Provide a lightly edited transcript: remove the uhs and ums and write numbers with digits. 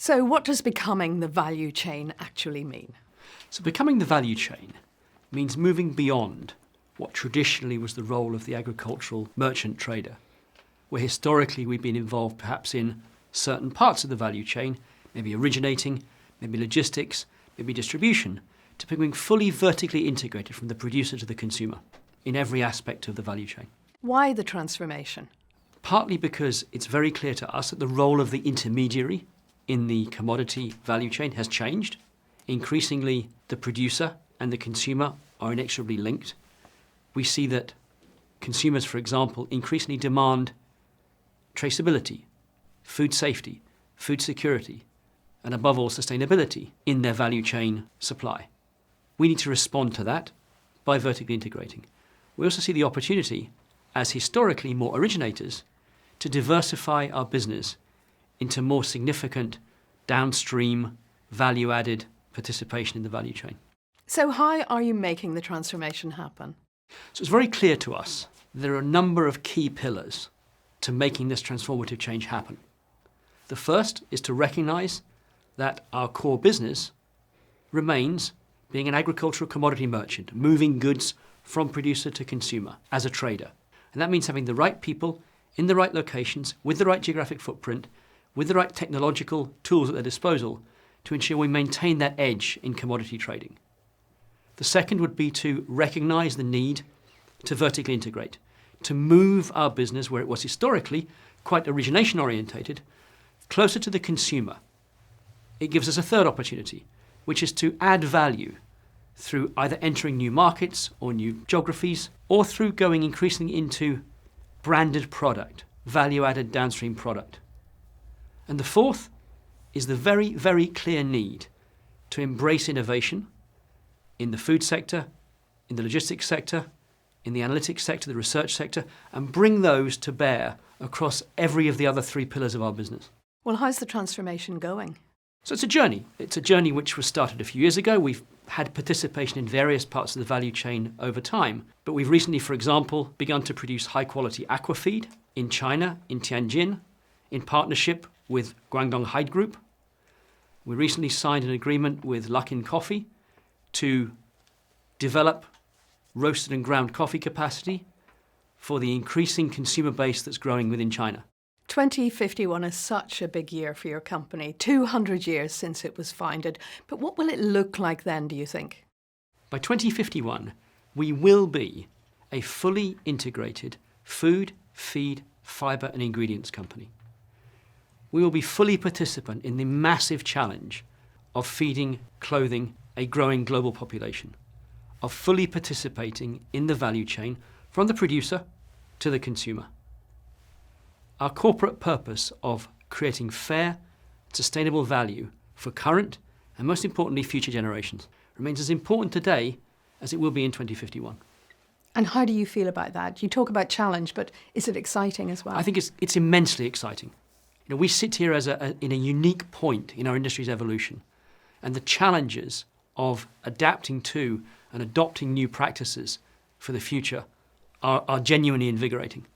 So what does becoming the value chain actually mean? So becoming the value chain means moving beyond what traditionally was the role of the agricultural merchant trader, where historically we've been involved perhaps in certain parts of the value chain, maybe originating, maybe logistics, maybe distribution, to becoming fully vertically integrated from the producer to the consumer in every aspect of the value chain. Why the transformation? Partly because it's very clear to us that the role of the intermediary in the commodity value chain has changed. Increasingly, the producer and the consumer are inexorably linked. We see that consumers, for example, increasingly demand traceability, food safety, food security, and above all, sustainability in their value chain supply. We need to respond to that by vertically integrating. We also see the opportunity, as historically more originators, to diversify our business into more significant downstream value-added participation in the value chain. So how are you making the transformation happen? So it's very clear to us there are a number of key pillars to making this transformative change happen. The first is to recognise that our core business remains being an agricultural commodity merchant, moving goods from producer to consumer as a trader. And that means having the right people in the right locations, with the right geographic footprint, with the right technological tools at their disposal to ensure we maintain that edge in commodity trading. The second would be to recognise the need to vertically integrate, to move our business where it was historically quite origination orientated, closer to the consumer. It gives us a third opportunity, which is to add value through either entering new markets or new geographies, or through going increasingly into branded product, value-added downstream product. And the fourth is the very, very clear need to embrace innovation in the food sector, in the logistics sector, in the analytics sector, the research sector, and bring those to bear across every of the other three pillars of our business. Well, how's the transformation going? So it's a journey. It's a journey which was started a few years ago. We've had participation in various parts of the value chain over time. But we've recently, for example, begun to produce high-quality aqua feed in China, in Tianjin, in partnership with Guangdong Hyde Group. We recently signed an agreement with Luckin Coffee to develop roasted and ground coffee capacity for the increasing consumer base that's growing within China. 2051 is such a big year for your company, 200 years since it was founded. But what will it look like then, do you think? By 2051, we will be a fully integrated food, feed, fibre and ingredients company. We will be fully participant in the massive challenge of feeding, clothing a growing global population, of fully participating in the value chain from the producer to the consumer. Our corporate purpose of creating fair, sustainable value for current and, most importantly, future generations remains as important today as it will be in 2051. And how do you feel about that? You talk about challenge, but is it exciting as well? I think it's immensely exciting. You know, we sit here in a unique point in our industry's evolution, and the challenges of adapting to and adopting new practices for the future are genuinely invigorating.